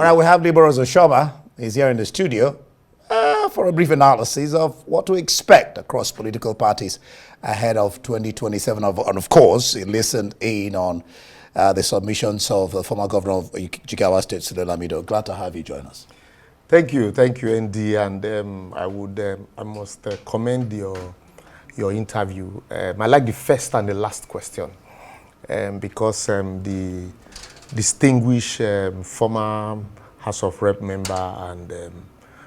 All right, we have Liberals Oshoma. He's here in the studio for a brief analysis of what to expect across political parties ahead of 2027. And of course, he listened in on the submissions of the former governor of Jigawa State, Sule Lamido. Glad to have you join us. Thank you, ND, and I must commend your interview. I like the first and the last question because the distinguished former House of Rep member and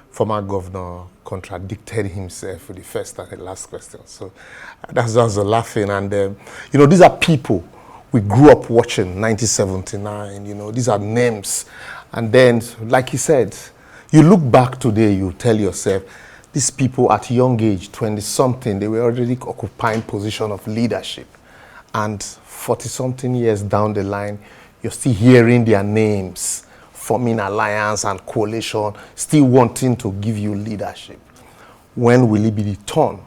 former governor contradicted himself with the first and the last question. So that's just laughing. And, you know, these are people we grew up watching, 1979, you know, these are names. And then, like he said, you look back today, you tell yourself, these people at young age, 20-something, they were already occupying position of leadership. And 40-something years down the line, you're still hearing their names, forming alliance and coalition, still wanting to give you leadership. When will it be the turn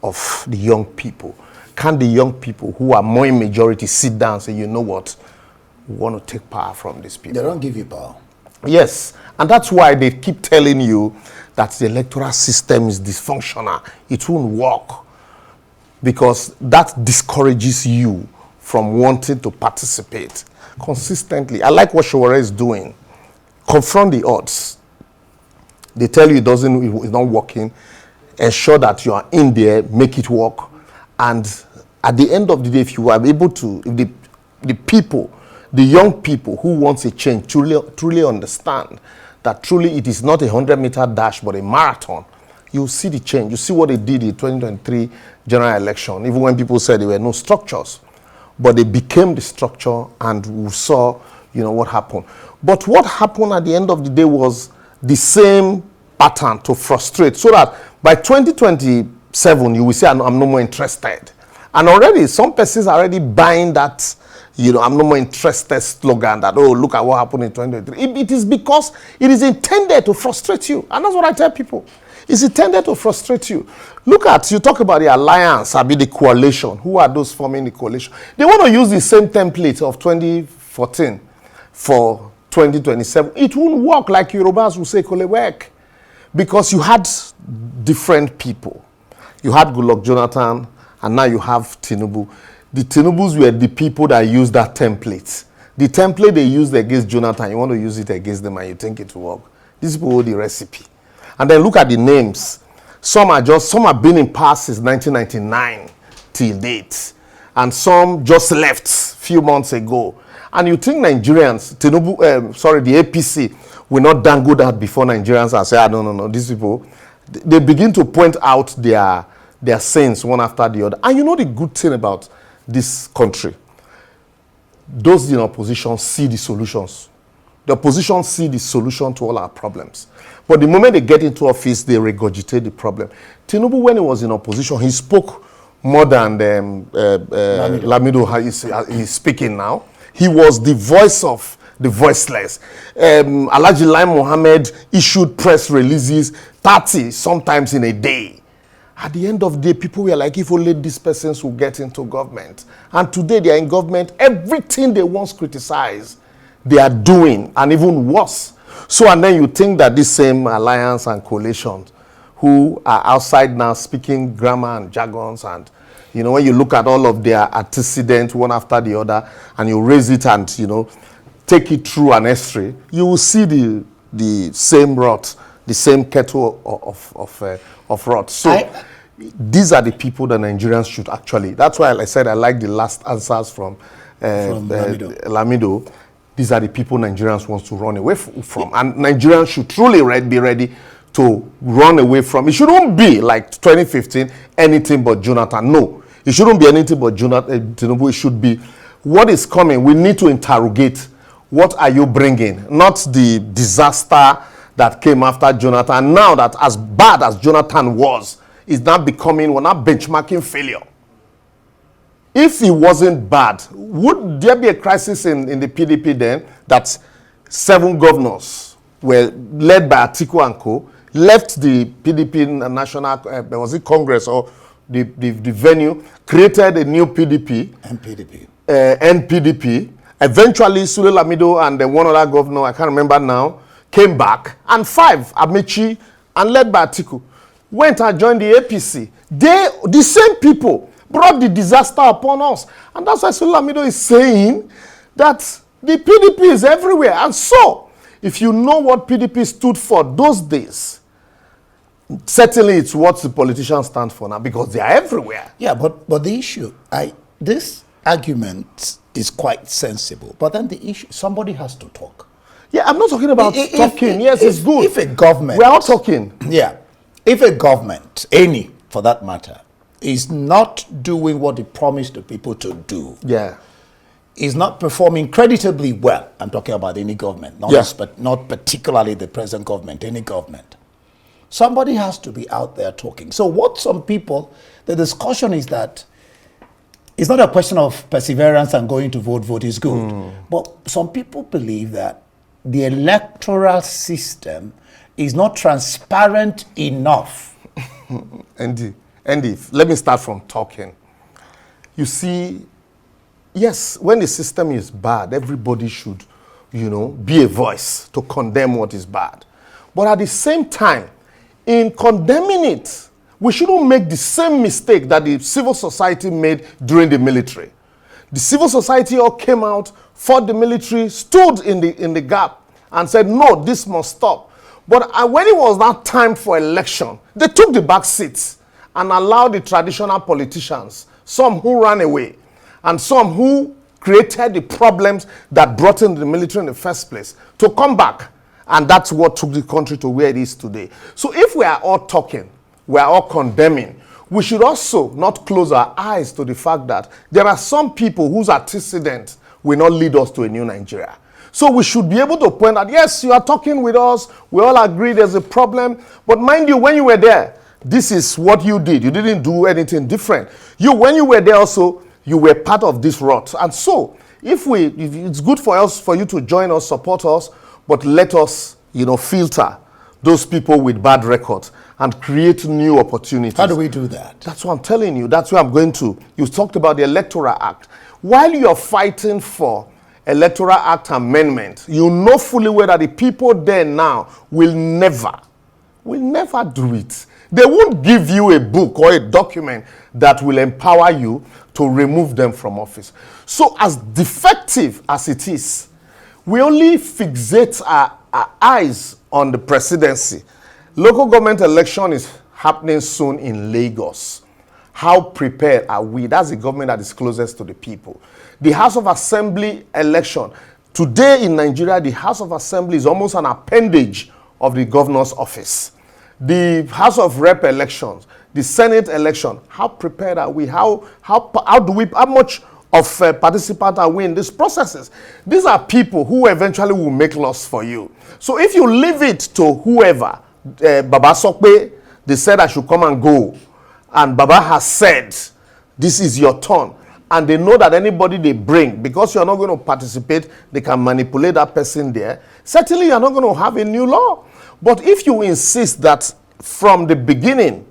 of the young people? Can the young people who are more in majority sit down and say, you know what, we want to take power from these people? They don't give you power. Yes, and that's why they keep telling you that the electoral system is dysfunctional. It won't work because that discourages you from wanting to participate consistently. I like what Showore is doing. Confront the odds. They tell you it's not working. Ensure that you are in there, make it work. And at the end of the day, if you are able to, if the people, the young people who wants a change truly understand that truly it is not a 100-meter dash, but a marathon, you see the change. You see what they did in 2023 general election, even when people said there were no structures. But they became the structure, and we saw, you know, what happened. But what happened at the end of the day was the same pattern to frustrate, so that by 2027, you will say, I'm no more interested. And already, some persons are already buying that, you know, I'm no more interested slogan that, oh, look at what happened in 2023. It is because it is intended to frustrate you. And that's what I tell people. It's intended to frustrate you. Look at, you talk about the alliance, the coalition. Who are those forming the coalition? They want to use the same template of 2014 for 2027. It won't work, like Yorubas will say, work, because you had different people. You had Goodluck Jonathan, and now you have Tinubu. The Tinubus were the people that used that template. The template they used against Jonathan, you want to use it against them and you think it will work. These people hold the recipe. And then look at the names. Some have been in power since 1999 till date. And some just left a few months ago. And you think Nigerians, the APC, will not dangle that before Nigerians and say, no, these people, they begin to point out their sins one after the other. And you know the good thing about this country? Those in opposition see the solutions. The opposition see the solution to all our problems. But the moment they get into office, they regurgitate the problem. Tinubu, when he was in opposition, he spoke more than Lamido is speaking now. He was the voice of the voiceless. Alhaji Lai Mohammed issued press releases 30 sometimes in a day. At the end of the day, people were like, if only these persons will get into government. And today they are in government. Everything they once criticized, they are doing, and even worse. So, and then you think that this same alliance and coalition who are outside now speaking grammar and jargons, and, you know, when you look at all of their antecedents one after the other, and you raise it and, you know, take it through an estuary, you will see the same rot, the same kettle of rot. So these are the people that Nigerians should actually, that's why I said I like the last answers from Lamido. These are the people Nigerians want to run away from. And Nigerians should truly be ready to run away from. It shouldn't be like 2015, anything but Jonathan. No, it shouldn't be anything but Tinubu. It should be what is coming. We need to interrogate, what are you bringing? Not the disaster that came after Jonathan. Now that as bad as Jonathan was, is now becoming, we're now benchmarking failure. If it wasn't bad, would there be a crisis in the PDP then that 7 governors were led by Atiku and co, left the PDP national, was it Congress or the venue, created a new PDP, NPDP. Eventually, Sule Lamido and one other governor, I can't remember now, came back, and 5, Amici, and led by Atiku, went and joined the APC. The same people, brought the disaster upon us. And that's why Solamido is saying that the PDP is everywhere. And so, if you know what PDP stood for those days, certainly it's what the politicians stand for now, because they are everywhere. Yeah, but the issue, this argument is quite sensible. But then the issue, somebody has to talk. Yeah, I'm not talking about talking. Yes, it's good. If a government... We're all talking. Yeah. If a government, any for that matter, is not doing what it promised the people to do, is not performing creditably well, I'm talking about any government, not particularly the present government, any government, somebody has to be out there talking. So what some people, the discussion is that it's not a question of perseverance and going to vote is good. But some people believe that the electoral system is not transparent enough. Andy, let me start from talking. You see, yes, when the system is bad, everybody should, be a voice to condemn what is bad. But at the same time, in condemning it, we shouldn't make the same mistake that the civil society made during the military. The civil society all came out, fought the military, stood in the gap, and said, no, this must stop. But when it was that time for election, they took the back seats and allowed the traditional politicians, some who ran away, and some who created the problems that brought in the military in the first place, to come back. And that's what took the country to where it is today. So if we are all talking, we are all condemning, we should also not close our eyes to the fact that there are some people whose antecedents will not lead us to a new Nigeria. So we should be able to point out, yes, you are talking with us, we all agree there's a problem, but mind you, when you were there, this is what you did. You didn't do anything different. When you were there also, you were part of this rot. And so, if it's good for you to join us, support us, but let us, filter those people with bad records and create new opportunities. How do we do that? That's what I'm telling you. That's where I'm going to. You talked about the Electoral Act. While you're fighting for Electoral Act amendment, you know fully well that the people there now will never do it. They won't give you a book or a document that will empower you to remove them from office. So as defective as it is, we only fixate our eyes on the presidency. Local government election is happening soon in Lagos. How prepared are we? That's the government that is closest to the people. The House of Assembly election. Today in Nigeria, the House of Assembly is almost an appendage of the governor's office. The House of Rep elections, the Senate election, how prepared are we? How much of participants are we in these processes? These are people who eventually will make laws for you. So if you leave it to whoever, Baba Sokpe, they said I should come and go, and Baba has said, this is your turn, and they know that anybody they bring, because you're not going to participate, they can manipulate that person there, certainly you're not going to have a new law. But if you insist that from the beginning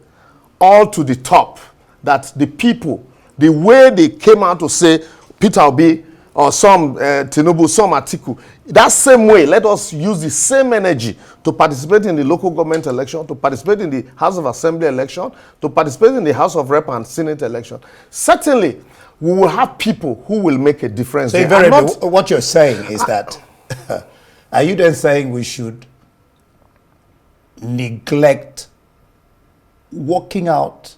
all to the top, that the people, the way they came out to say Peter Obi or some Tinubu, some Atiku, that same way, let us use the same energy to participate in the local government election, to participate in the House of Assembly election, to participate in the House of Rep and Senate election. Certainly, we will have people who will make a difference. So what you're saying is that, are you then saying we should neglect working out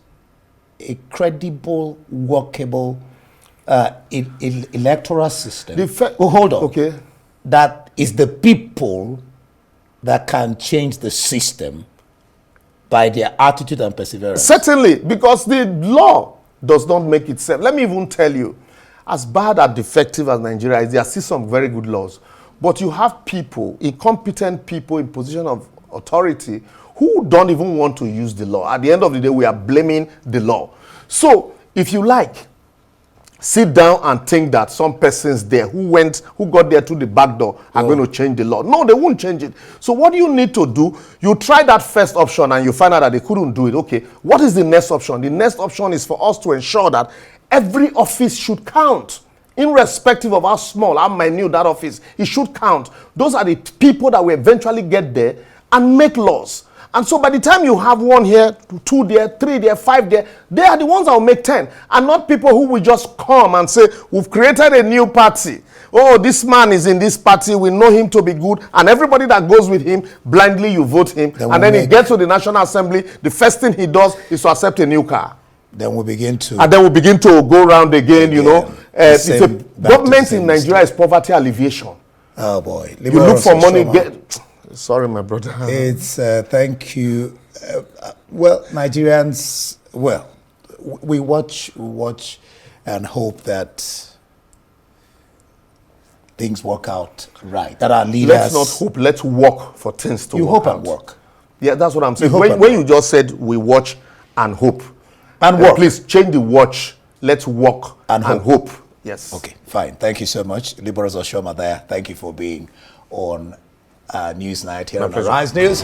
a credible, workable electoral system? Hold on. Okay. That is the people that can change the system by their attitude and perseverance. Certainly, because the law does not make itself. Let me even tell you, as bad and defective as Nigeria is, there are still some very good laws. But you have people, incompetent people in position of authority who don't even want to use the law. At the end of the day, we are blaming the law. So, if you like, sit down and think that some persons there who got there through the back door are going to change the law. No, they won't change it. So what you need to do, you try that first option and you find out that they couldn't do it. Okay, what is the next option? The next option is for us to ensure that every office should count irrespective of how small, how minute that office, it should count. Those are the people that will eventually get there and make laws. And so by the time you have one here, 2 there, 3 there, 5 there, they are the ones that will make 10. And not people who will just come and say, we've created a new party. Oh, this man is in this party, we know him to be good. And everybody that goes with him, blindly you vote him. And then he gets to the National Assembly, the first thing he does is to accept a new car. Then we begin to... And then we begin to go around again, you know. Government in Nigeria is poverty alleviation. Oh boy. You look for money, sorry, my brother. It's, thank you. Well, Nigerians, well, we watch and hope that things work out right. That our leaders... Let's not hope, let's work for things to work out. You hope and work. Yeah, that's what I'm saying. When you just said we watch and hope. And work. Please change the watch. Let's work and hope. Yes. Okay, fine. Thank you so much. Liberals Oshoma there. Thank you for being on News Night here on Arise News.